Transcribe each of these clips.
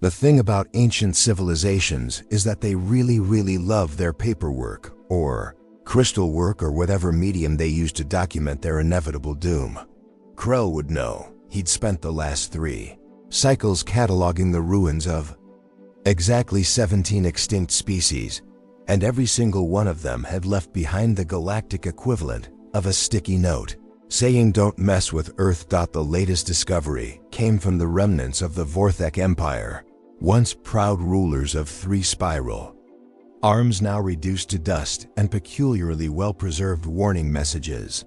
The thing about ancient civilizations is that they really love their paperwork, or crystal work, or whatever medium they use to document their inevitable doom. Krell would know. He'd spent the last 3 cycles cataloging the ruins of exactly 17 extinct species, and every single one of them had left behind the galactic equivalent of a sticky note saying "Don't mess with Earth." The latest discovery came from the remnants of the Vorthek Empire, once proud rulers of 3 spiral arms, now reduced to dust, and peculiarly well-preserved warning messages.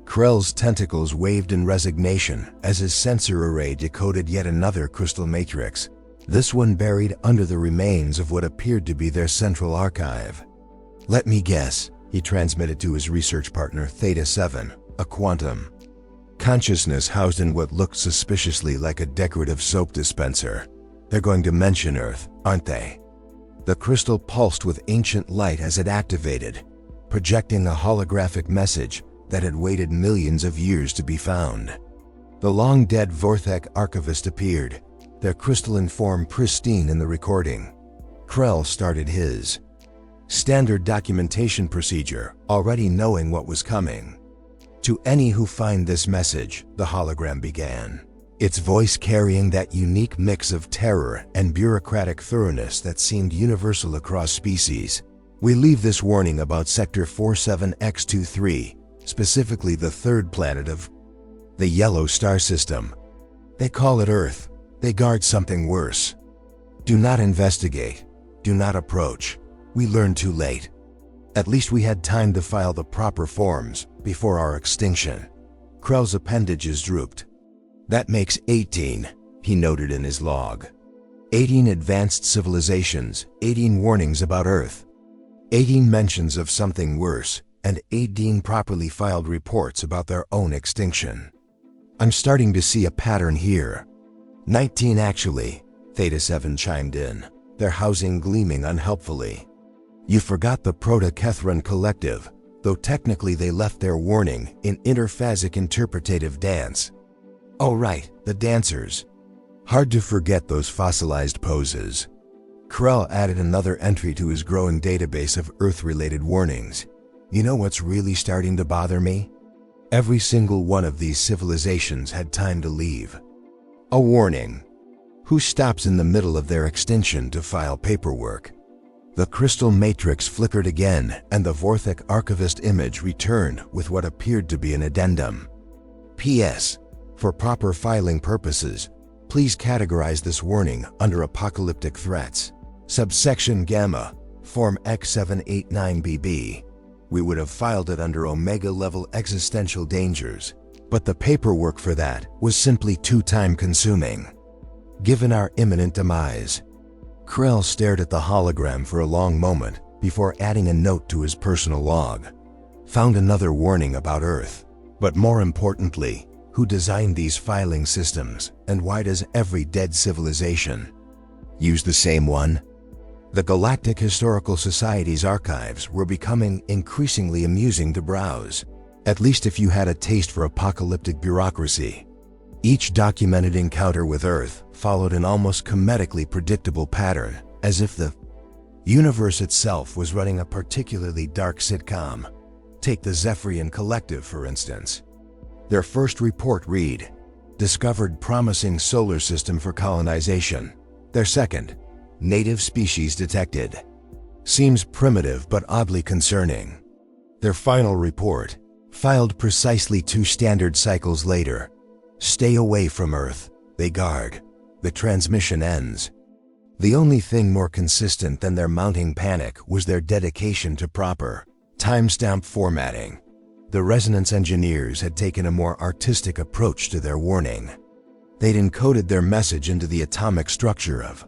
Krell's tentacles waved in resignation as his sensor array decoded yet another crystal matrix, this one buried under the remains of what appeared to be their central archive. "Let me guess," he transmitted to his research partner Theta-7, a quantum consciousness housed in what looked suspiciously like a decorative soap dispenser. "They're going to mention Earth, aren't they?" The crystal pulsed with ancient light as it activated, projecting a holographic message that had waited millions of years to be found. The long-dead Vorthek archivist appeared, their crystalline form pristine in the recording. Krell started his standard documentation procedure, already knowing what was coming. "To any who find this message," the hologram began, its voice carrying that unique mix of terror and bureaucratic thoroughness that seemed universal across species, "we leave this warning about Sector 47X23, specifically the 3rd planet of the Yellow Star System. They call it Earth. They guard something worse. Do not investigate. Do not approach. We learned too late. At least we had time to file the proper forms before our extinction." Krell's appendages drooped. "That makes 18, he noted in his log. 18 advanced civilizations, 18 warnings about Earth, 18 mentions of something worse, and 18 properly filed reports about their own extinction. I'm starting to see a pattern here." 19 actually, Theta-7 chimed in, their housing gleaming unhelpfully. "You forgot the Proto-Kethran Collective, though technically they left their warning in interphasic interpretative dance." "Oh right, the dancers. Hard to forget those fossilized poses." Krell added another entry to his growing database of Earth-related warnings. "You know what's really starting to bother me? Every single one of these civilizations had time to leave a warning. Who stops in the middle of their extinction to file paperwork?" The crystal matrix flickered again, and the Vorthek archivist image returned with what appeared to be an addendum. "P.S. For proper filing purposes, please categorize this warning under apocalyptic threats. Subsection Gamma, Form X789BB. We would have filed it under Omega-level existential dangers, but the paperwork for that was simply too time-consuming. Given our imminent demise." Krell stared at the hologram for a long moment before adding a note to his personal log. "Found another warning about Earth. But more importantly, who designed these filing systems, and why does every dead civilization use the same one?" The Galactic Historical Society's archives were becoming increasingly amusing to browse, at least if you had a taste for apocalyptic bureaucracy. Each documented encounter with Earth followed an almost comedically predictable pattern, as if the universe itself was running a particularly dark sitcom. Take the Zephyrian Collective, for instance. Their first report read, "Discovered promising solar system for colonization." Their second, "Native species detected." Seems primitive but oddly concerning. Their final report, filed precisely 2 standard cycles later, "Stay away from Earth. They guard." The transmission ends. The only thing more consistent than their mounting panic was their dedication to proper, timestamp formatting. The resonance engineers had taken a more artistic approach to their warning. They'd encoded their message into the atomic structure of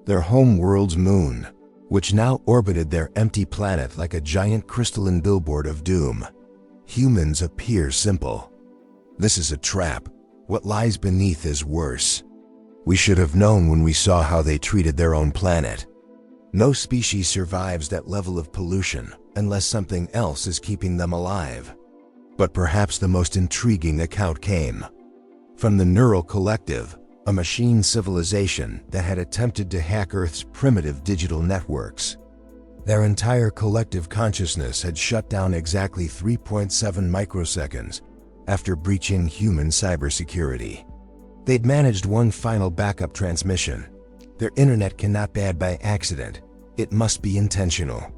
their home world's moon, which now orbited their empty planet like a giant crystalline billboard of doom. Humans appear simple. This is a trap. What lies beneath is worse. We should have known when we saw how they treated their own planet. No species survives that level of pollution unless something else is keeping them alive. But perhaps the most intriguing account came from the Neural Collective, a machine civilization that had attempted to hack Earth's primitive digital networks. Their entire collective consciousness had shut down exactly 3.7 microseconds after breaching human cybersecurity. They'd managed one final backup transmission. Their internet cannot be bad by accident. It must be intentional.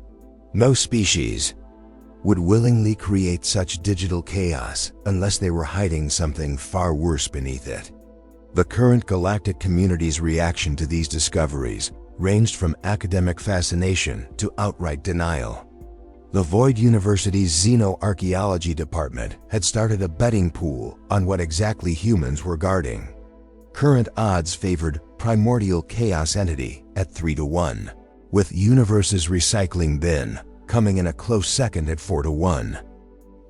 No species would willingly create such digital chaos unless they were hiding something far worse beneath it. The current galactic community's reaction to these discoveries ranged from academic fascination to outright denial. The Void University's Xenoarchaeology department had started a betting pool on what exactly humans were guarding. Current odds favored primordial chaos entity at 3-1, with universe's recycling bin coming in a close second at 4-1.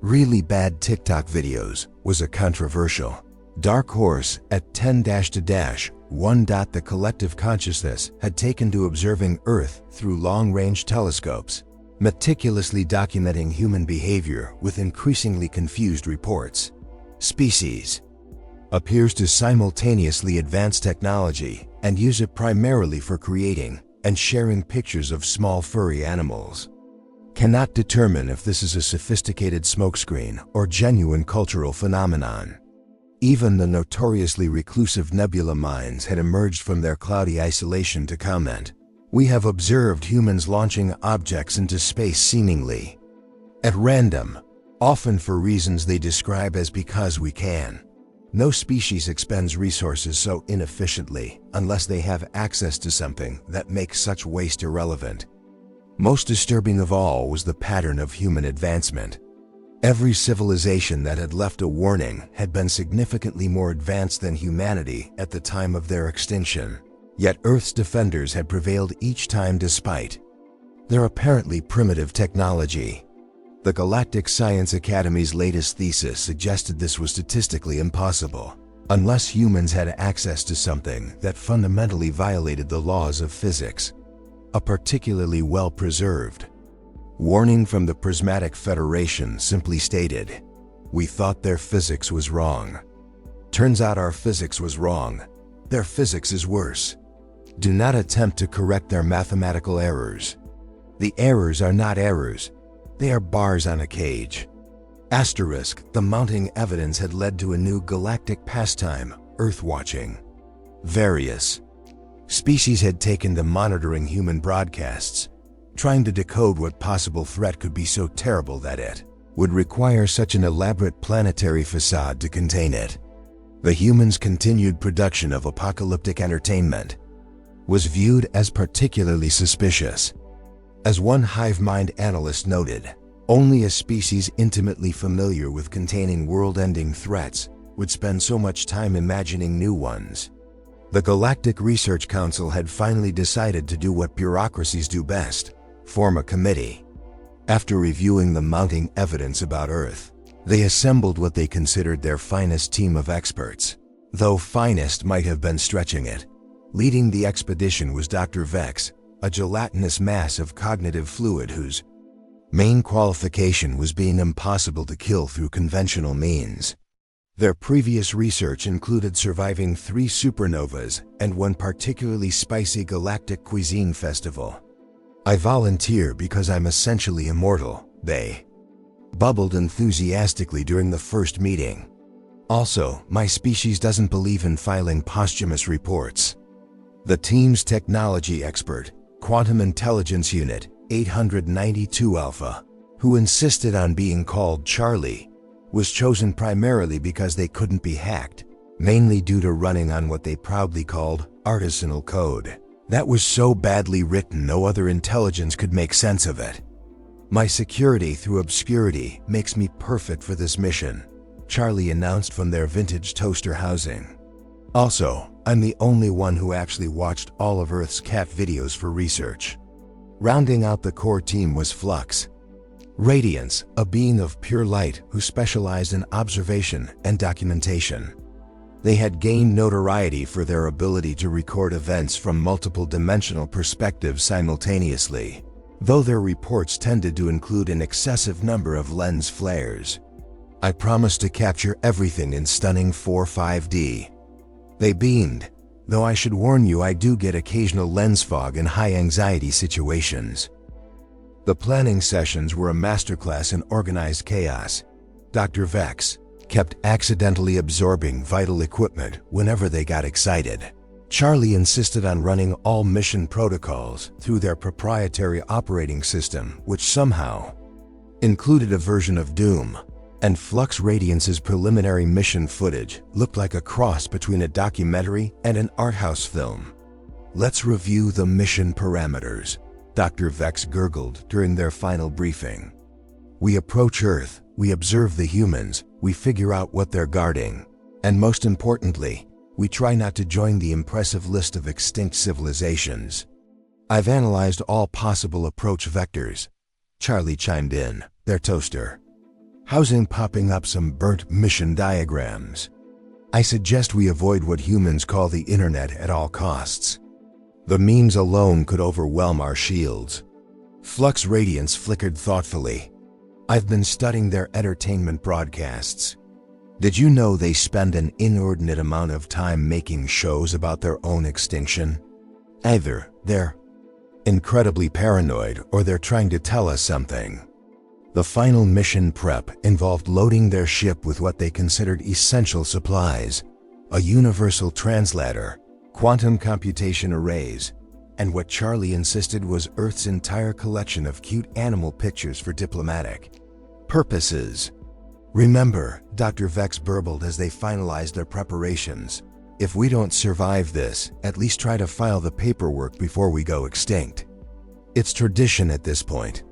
Really bad TikTok videos was a controversial dark horse at 10-1. The collective consciousness had taken to observing Earth through long-range telescopes, meticulously documenting human behavior with increasingly confused reports. Species appears to simultaneously advance technology and use it primarily for creating and sharing pictures of small furry animals. Cannot determine if this is a sophisticated smokescreen or genuine cultural phenomenon. Even the notoriously reclusive Nebula minds had emerged from their cloudy isolation to comment. We have observed humans launching objects into space seemingly at random, often for reasons they describe as because we can. No species expends resources so inefficiently unless they have access to something that makes such waste irrelevant. Most disturbing of all was the pattern of human advancement. Every civilization that had left a warning had been significantly more advanced than humanity at the time of their extinction. Yet Earth's defenders had prevailed each time despite their apparently primitive technology. The Galactic Science Academy's latest thesis suggested this was statistically impossible, unless humans had access to something that fundamentally violated the laws of physics. A particularly well-preserved warning from the Prismatic Federation simply stated, "We thought their physics was wrong. Turns out our physics was wrong. Their physics is worse. Do not attempt to correct their mathematical errors. The errors are not errors. They are bars on a cage." Asterisk, the mounting evidence had led to a new galactic pastime, Earth-watching. Various species had taken to monitoring human broadcasts, trying to decode what possible threat could be so terrible that it would require such an elaborate planetary facade to contain it. The humans' continued production of apocalyptic entertainment was viewed as particularly suspicious. As one hive mind analyst noted, only a species intimately familiar with containing world-ending threats would spend so much time imagining new ones. The Galactic Research Council had finally decided to do what bureaucracies do best: form a committee. After reviewing the mounting evidence about Earth, they assembled what they considered their finest team of experts. Though finest might have been stretching it. Leading the expedition was Dr. Vex, a gelatinous mass of cognitive fluid whose main qualification was being impossible to kill through conventional means. Their previous research included surviving 3 supernovas and one particularly spicy galactic cuisine festival. "I volunteer because I'm essentially immortal," they bubbled enthusiastically during the first meeting. "Also, my species doesn't believe in filing posthumous reports." The team's technology expert, Quantum Intelligence Unit 892 Alpha, who insisted on being called Charlie, was chosen primarily because they couldn't be hacked, mainly due to running on what they proudly called artisanal code. That was so badly written no other intelligence could make sense of it. "My security through obscurity makes me perfect for this mission," Charlie announced from their vintage toaster housing. "Also, I'm the only one who actually watched all of Earth's cat videos for research." Rounding out the core team was Flux Radiance, a being of pure light who specialized in observation and documentation. They had gained notoriety for their ability to record events from multiple dimensional perspectives simultaneously, though their reports tended to include an excessive number of lens flares. "I promise to capture everything in stunning 4.5D. They beamed, though I should warn you I do get occasional lens fog in high-anxiety situations. The planning sessions were a masterclass in organized chaos. Dr. Vex kept accidentally absorbing vital equipment whenever they got excited. Charlie insisted on running all mission protocols through their proprietary operating system, which somehow included a version of Doom, and Flux Radiance's preliminary mission footage looked like a cross between a documentary and an art house film. Let's review the mission parameters, Dr. Vex gurgled during their final briefing. We approach Earth, we observe the humans, we figure out what they're guarding, and most importantly, we try not to join the impressive list of extinct civilizations. I've analyzed all possible approach vectors, Charlie chimed in, their toaster, housing popping up some burnt mission diagrams. I suggest we avoid what humans call the internet at all costs. The memes alone could overwhelm our shields. Flux Radiance flickered thoughtfully. I've been studying their entertainment broadcasts. Did you know they spend an inordinate amount of time making shows about their own extinction? Either they're incredibly paranoid or they're trying to tell us something. The final mission prep involved loading their ship with what they considered essential supplies, a universal translator, quantum computation arrays, and what Charlie insisted was Earth's entire collection of cute animal pictures for diplomatic purposes. Remember, Dr. Vex burbled as they finalized their preparations, if we don't survive this, at least try to file the paperwork before we go extinct. It's tradition at this point.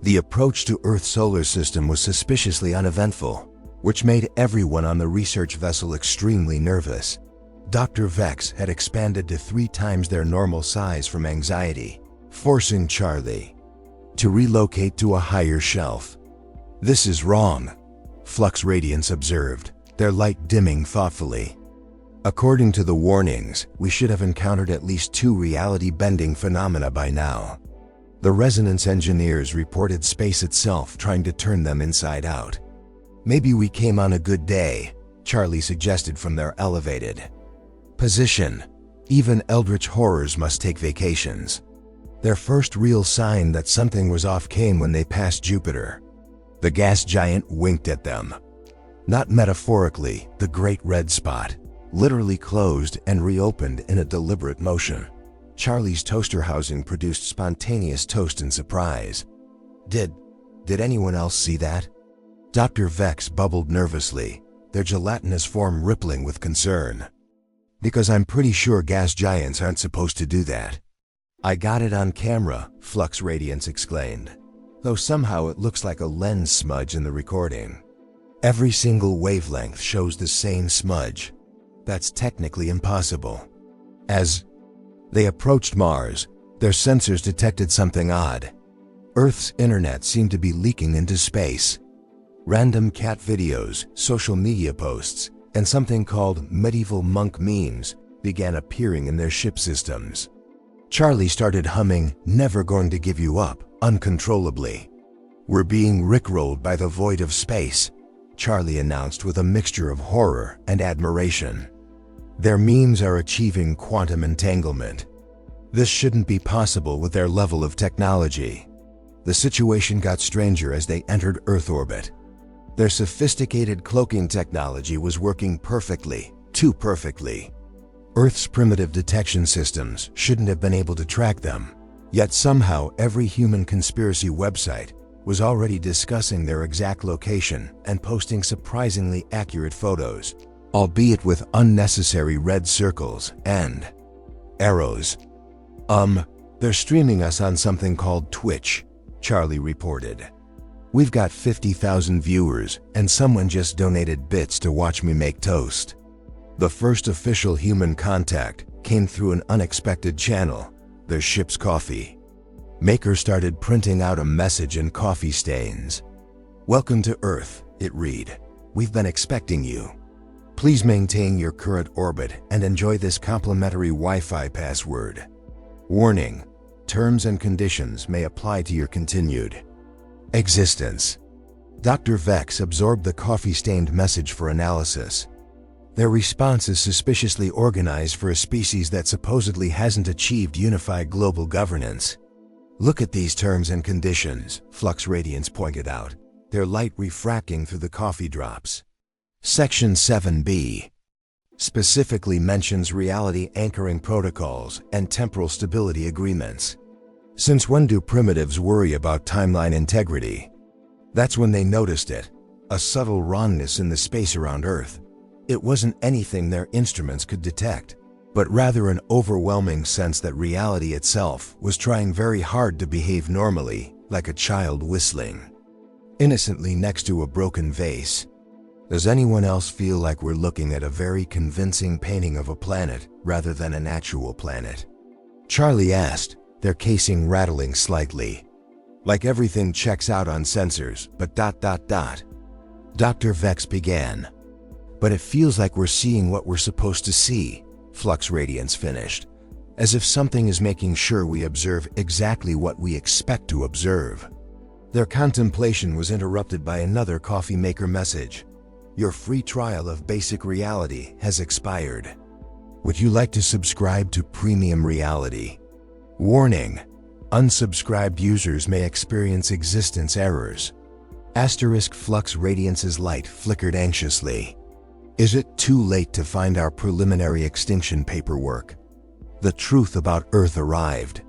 The approach to Earth's solar system was suspiciously uneventful, which made everyone on the research vessel extremely nervous. Dr. Vex had expanded to 3 times their normal size from anxiety, forcing Charlie to relocate to a higher shelf. This is wrong, Flux Radiance observed, their light dimming thoughtfully. According to the warnings, we should have encountered at least 2 reality-bending phenomena by now. The resonance engineers reported space itself trying to turn them inside out. Maybe we came on a good day, Charlie suggested from their elevated position. Even eldritch horrors must take vacations. Their first real sign that something was off came when they passed Jupiter. The gas giant winked at them. Not metaphorically, the great red spot literally closed and reopened in a deliberate motion. Charlie's toaster housing produced spontaneous toast in surprise. Did anyone else see that? Dr. Vex bubbled nervously, their gelatinous form rippling with concern. Because I'm pretty sure gas giants aren't supposed to do that. I got it on camera, Flux Radiance exclaimed, though somehow it looks like a lens smudge in the recording. Every single wavelength shows the same smudge. That's technically impossible. As they approached Mars, their sensors detected something odd. Earth's internet seemed to be leaking into space. Random cat videos, social media posts, and something called medieval monk memes began appearing in their ship systems. Charlie started humming "Never Going to Give You Up" uncontrollably. We're being rickrolled by the void of space, Charlie announced with a mixture of horror and admiration. Their memes are achieving quantum entanglement. This shouldn't be possible with their level of technology. The situation got stranger as they entered Earth orbit. Their sophisticated cloaking technology was working perfectly, too perfectly. Earth's primitive detection systems shouldn't have been able to track them, yet somehow every human conspiracy website was already discussing their exact location and posting surprisingly accurate photos, albeit with unnecessary red circles and arrows. They're streaming us on something called Twitch, Charlie reported. We've got 50,000 viewers, and someone just donated bits to watch me make toast. The first official human contact came through an unexpected channel, their ship's coffee. Maker started printing out a message in coffee stains. "Welcome to Earth," it read. "We've been expecting you. Please maintain your current orbit and enjoy this complimentary Wi-Fi password. Warning: terms and conditions may apply to your continued existence." Dr. Vex absorbed the coffee-stained message for analysis. Their response is suspiciously organized for a species that supposedly hasn't achieved unified global governance. Look at these terms and conditions, Flux Radiance pointed out, their light refracting through the coffee drops. Section 7b specifically mentions reality anchoring protocols and temporal stability agreements. Since when do primitives worry about timeline integrity? That's when they noticed it, a subtle wrongness in the space around Earth. It wasn't anything their instruments could detect, but rather an overwhelming sense that reality itself was trying very hard to behave normally, like a child whistling innocently next to a broken vase. Does anyone else feel like we're looking at a very convincing painting of a planet rather than an actual planet? Charlie asked, their casing rattling slightly. Like everything checks out on sensors, but ... Dr. Vex began. But it feels like we're seeing what we're supposed to see, Flux Radiance finished, as if something is making sure we observe exactly what we expect to observe. Their contemplation was interrupted by another coffee maker message. Your free trial of basic reality has expired. Would you like to subscribe to premium reality? Warning: unsubscribed users may experience existence errors. Asterisk Flux Radiance's light flickered anxiously. Is it too late to find our preliminary extinction paperwork? The truth about Earth arrived,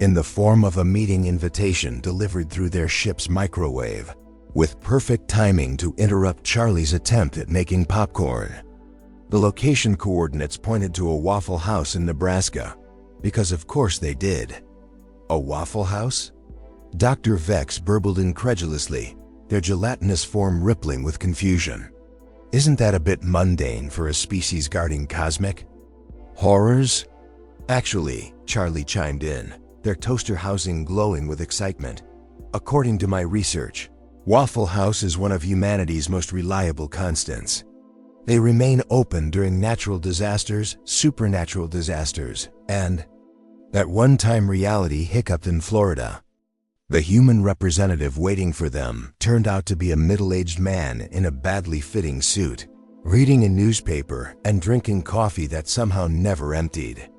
in the form of a meeting invitation delivered through their ship's microwave, with perfect timing to interrupt Charlie's attempt at making popcorn. The location coordinates pointed to a Waffle House in Nebraska, because of course they did. A Waffle House? Dr. Vex burbled incredulously, their gelatinous form rippling with confusion. Isn't that a bit mundane for a species guarding cosmic horrors? Actually, Charlie chimed in, their toaster housing glowing with excitement. According to my research, Waffle House is one of humanity's most reliable constants. They remain open during natural disasters, supernatural disasters, and that one-time reality hiccuped in Florida. The human representative waiting for them turned out to be a middle-aged man in a badly fitting suit, reading a newspaper and drinking coffee that somehow never emptied.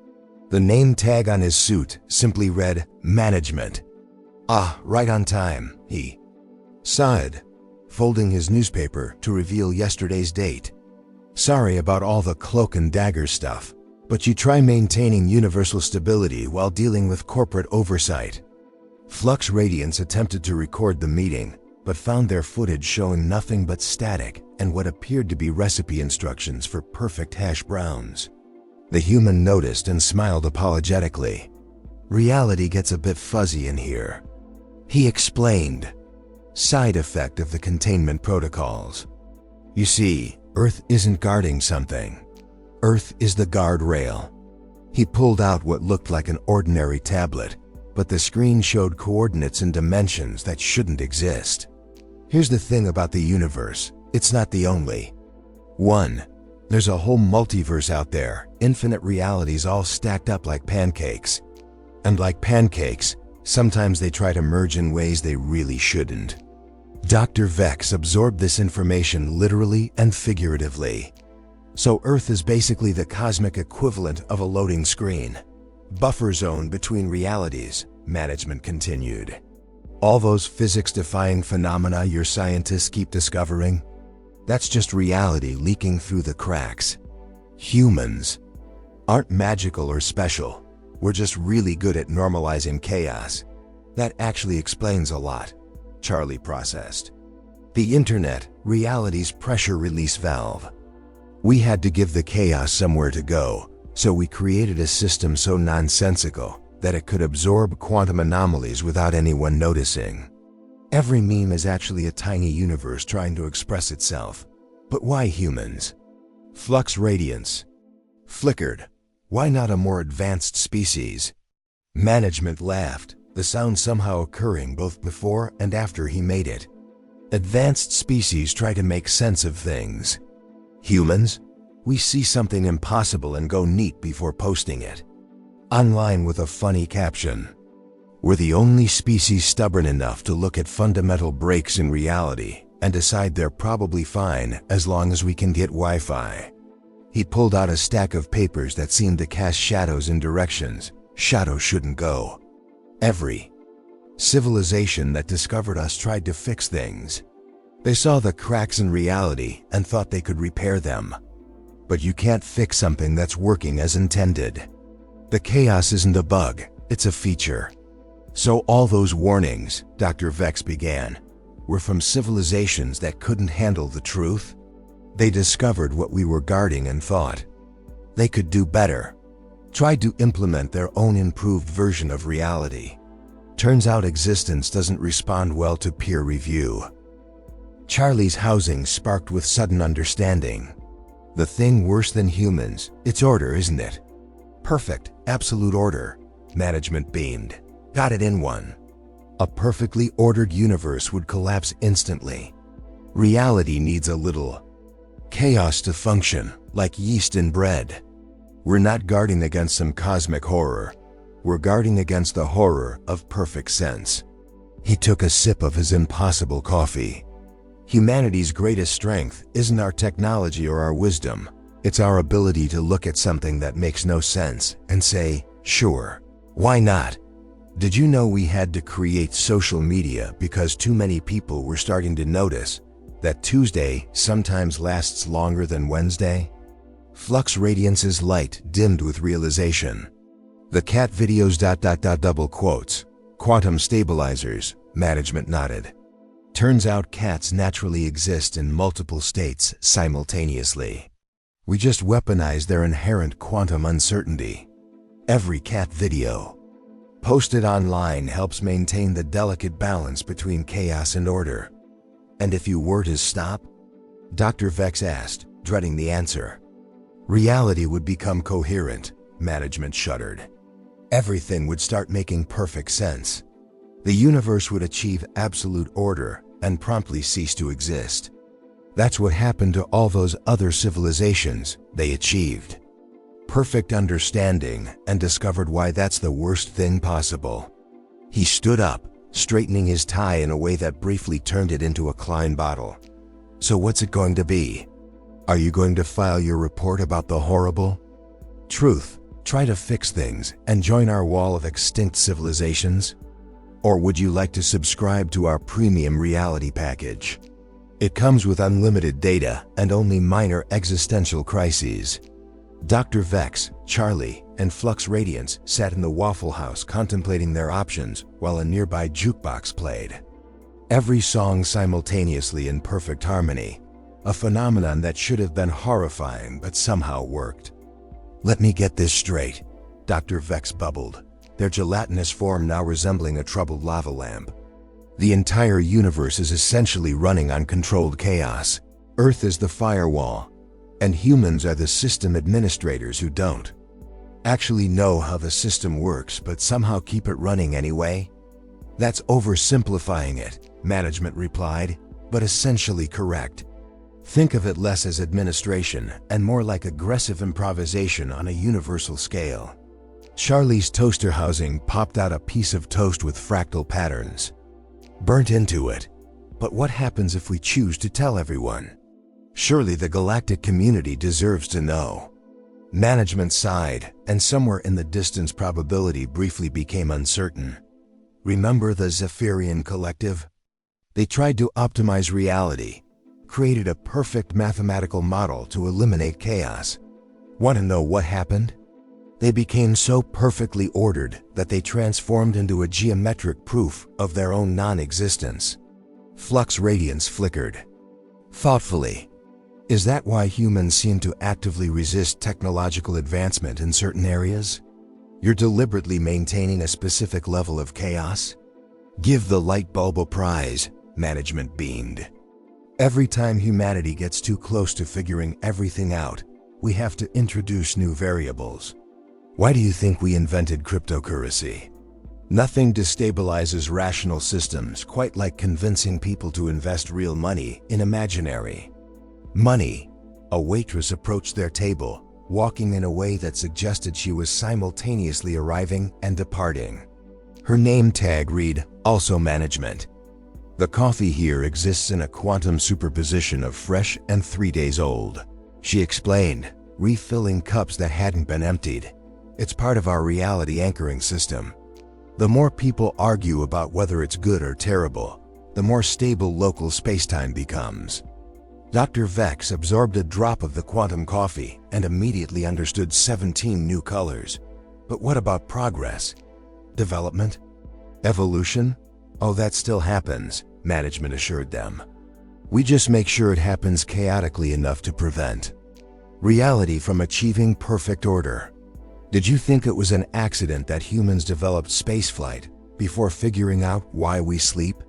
The name tag on his suit simply read, Management. Ah, right on time, he sighed, folding his newspaper to reveal yesterday's date. Sorry about all the cloak and dagger stuff, but you try maintaining universal stability while dealing with corporate oversight. Flux Radiance attempted to record the meeting, but found their footage showing nothing but static and what appeared to be recipe instructions for perfect hash browns. The human noticed and smiled apologetically. Reality gets a bit fuzzy in here, he explained. Side effect of the containment protocols. You see, Earth isn't guarding something. Earth is the guardrail. He pulled out what looked like an ordinary tablet, but the screen showed coordinates and dimensions that shouldn't exist. Here's the thing about the universe, it's not the only one. There's a whole multiverse out there, infinite realities all stacked up like pancakes. And like pancakes, sometimes they try to merge in ways they really shouldn't. Dr. Vex absorbed this information literally and figuratively. So Earth is basically the cosmic equivalent of a loading screen. Buffer zone between realities, management continued. All those physics-defying phenomena your scientists keep discovering, that's just reality leaking through the cracks. Humans aren't magical or special. We're just really good at normalizing chaos. That actually explains a lot, Charlie processed. The internet, reality's pressure release valve. We had to give the chaos somewhere to go, so we created a system so nonsensical that it could absorb quantum anomalies without anyone noticing. Every meme is actually a tiny universe trying to express itself. But why humans? Flux Radiance flickered. Why not a more advanced species? Management laughed, the sound somehow occurring both before and after he made it. Advanced species try to make sense of things. Humans, we see something impossible and go neat before posting it online with a funny caption. We're the only species stubborn enough to look at fundamental breaks in reality and decide they're probably fine as long as we can get Wi-Fi. He pulled out a stack of papers that seemed to cast shadows in directions shadows shouldn't go. Every civilization that discovered us tried to fix things. They saw the cracks in reality and thought they could repair them. But you can't fix something that's working as intended. The chaos isn't a bug, it's a feature. So all those warnings, Dr. Vex began, were from civilizations that couldn't handle the truth. They discovered what we were guarding and thought they could do better. Tried to implement their own improved version of reality. Turns out existence doesn't respond well to peer review. Charlie's housing sparked with sudden understanding. The thing worse than humans, it's order, isn't it? Perfect, absolute order. Management beamed. Got it in one. A perfectly ordered universe would collapse instantly. Reality needs a little chaos to function, like yeast in bread. We're not guarding against some cosmic horror. We're guarding against the horror of perfect sense. He took a sip of his impossible coffee. Humanity's greatest strength isn't our technology or our wisdom. It's our ability to look at something that makes no sense and say, sure, why not? Did you know we had to create social media because too many people were starting to notice that Tuesday sometimes lasts longer than Wednesday? Flux Radiance's light dimmed with realization. The cat videos ... double quotes. Quantum stabilizers, management nodded. Turns out cats naturally exist in multiple states simultaneously. We just weaponized their inherent quantum uncertainty. Every cat video posted online helps maintain the delicate balance between chaos and order. And if you were to stop? Dr. Vex asked, dreading the answer. Reality would become coherent, management shuddered. Everything would start making perfect sense. The universe would achieve absolute order and promptly cease to exist. That's what happened to all those other civilizations. They achieved perfect understanding and discovered why that's the worst thing possible. He stood up, straightening his tie in a way that briefly turned it into a Klein bottle. So what's it going to be? Are you going to file your report about the horrible truth, try to fix things, and join our wall of extinct civilizations? Or would you like to subscribe to our premium reality package? It comes with unlimited data and only minor existential crises. Dr. Vex, Charlie, and Flux Radiance sat in the Waffle House contemplating their options while a nearby jukebox played. Every song simultaneously in perfect harmony, a phenomenon that should have been horrifying but somehow worked. Let me get this straight, Dr. Vex bubbled, their gelatinous form now resembling a troubled lava lamp. The entire universe is essentially running on controlled chaos. Earth is the firewall, and humans are the system administrators who don't actually know how the system works but somehow keep it running anyway? That's oversimplifying it, management replied, but essentially correct. Think of it less as administration and more like aggressive improvisation on a universal scale. Charlie's toaster housing popped out a piece of toast with fractal patterns burnt into it. But what happens if we choose to tell everyone? Surely the galactic community deserves to know. Management sighed, and somewhere in the distance probability briefly became uncertain. Remember the Zephyrian Collective? They tried to optimize reality, created a perfect mathematical model to eliminate chaos. Want to know what happened? They became so perfectly ordered that they transformed into a geometric proof of their own non-existence. Flux Radiance flickered thoughtfully. Is that why humans seem to actively resist technological advancement in certain areas? You're deliberately maintaining a specific level of chaos? Give the light bulb a prize, management beamed. Every time humanity gets too close to figuring everything out, we have to introduce new variables. Why do you think we invented cryptocurrency? Nothing destabilizes rational systems quite like convincing people to invest real money in imaginary money. A waitress approached their table, walking in a way that suggested she was simultaneously arriving and departing. Her name tag read, "Also Management." The coffee here exists in a quantum superposition of fresh and 3 days old, she explained, refilling cups that hadn't been emptied. It's part of our reality anchoring system. The more people argue about whether it's good or terrible, the more stable local spacetime becomes. Dr. Vex absorbed a drop of the quantum coffee and immediately understood 17 new colors. But what about progress? Development? Evolution? Oh, that still happens, management assured them. We just make sure it happens chaotically enough to prevent reality from achieving perfect order. Did you think it was an accident that humans developed spaceflight before figuring out why we sleep?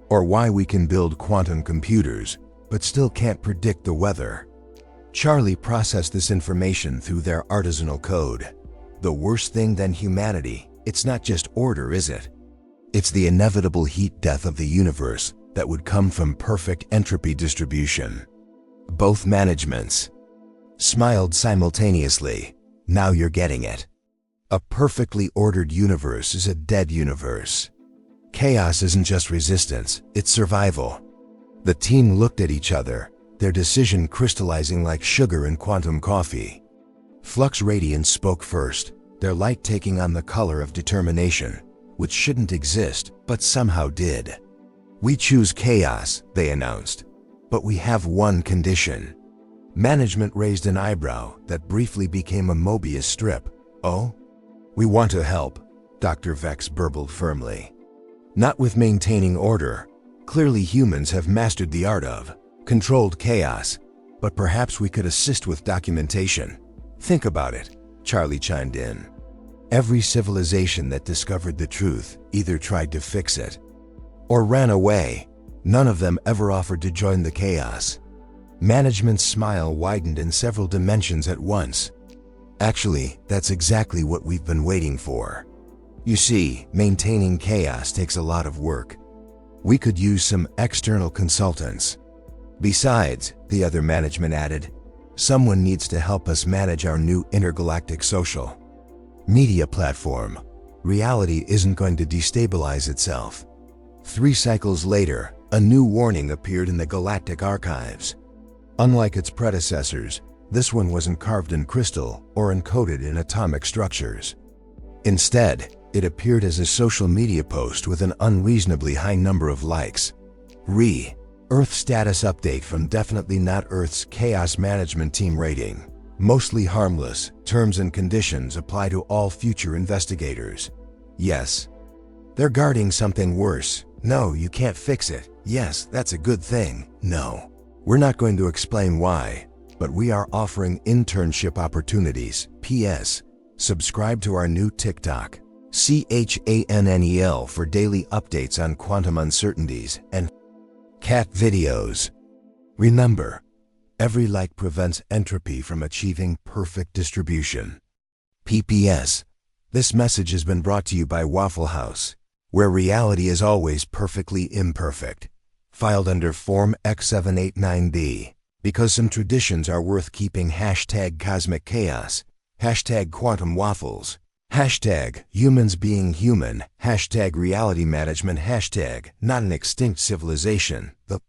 Or why we can build quantum computers but still can't predict the weather? Charlie processed this information through their artisanal code. The worst thing than humanity, it's not just order, is it? It's the inevitable heat death of the universe that would come from perfect entropy distribution. Both managements smiled simultaneously. Now you're getting it. A perfectly ordered universe is a dead universe. Chaos isn't just resistance, it's survival. The team looked at each other, their decision crystallizing like sugar in quantum coffee. Flux Radiance spoke first, their light taking on the color of determination, which shouldn't exist, but somehow did. We choose chaos, they announced. But we have one condition. Management raised an eyebrow that briefly became a Mobius strip. Oh? We want to help, Dr. Vex burbled firmly. Not with maintaining order. Clearly humans have mastered the art of controlled chaos, but perhaps we could assist with documentation. Think about it, Charlie chimed in. Every civilization that discovered the truth either tried to fix it or ran away. None of them ever offered to join the chaos. Management's smile widened in several dimensions at once. Actually, that's exactly what we've been waiting for. You see, maintaining chaos takes a lot of work. We could use some external consultants. Besides, the other management added, someone needs to help us manage our new intergalactic social media platform. Reality isn't going to destabilize itself. 3 cycles later, a new warning appeared in the galactic archives. Unlike its predecessors, this one wasn't carved in crystal or encoded in atomic structures. Instead, it appeared as a social media post with an unreasonably high number of likes. Earth status update from Definitely Not Earth's Chaos Management Team rating. Mostly harmless. Terms and conditions apply to all future investigators. Yes. They're guarding something worse. No, you can't fix it. Yes, that's a good thing. No. We're not going to explain why, but we are offering internship opportunities. P.S. Subscribe to our new TikTok, CHANNEL, for daily updates on quantum uncertainties and cat videos. Remember, every like prevents entropy from achieving perfect distribution. PPS. This message has been brought to you by Waffle House, where reality is always perfectly imperfect. Filed under Form X789B. Because some traditions are worth keeping. #Cosmic Chaos. #Quantum Waffles. #Humans being human. #Reality Management. Not an extinct civilization. The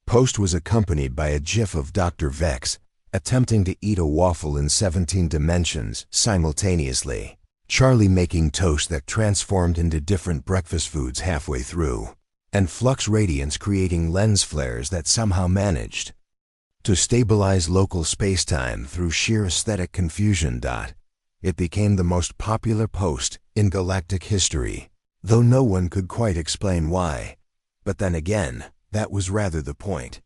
post was accompanied by a GIF of Dr. Vex attempting to eat a waffle in 17 dimensions simultaneously. Charlie making toast that transformed into different breakfast foods halfway through. And Flux Radiance creating lens flares that somehow managed to stabilize local spacetime through sheer aesthetic confusion. It became the most popular post in galactic history, though no one could quite explain why. But then again, that was rather the point.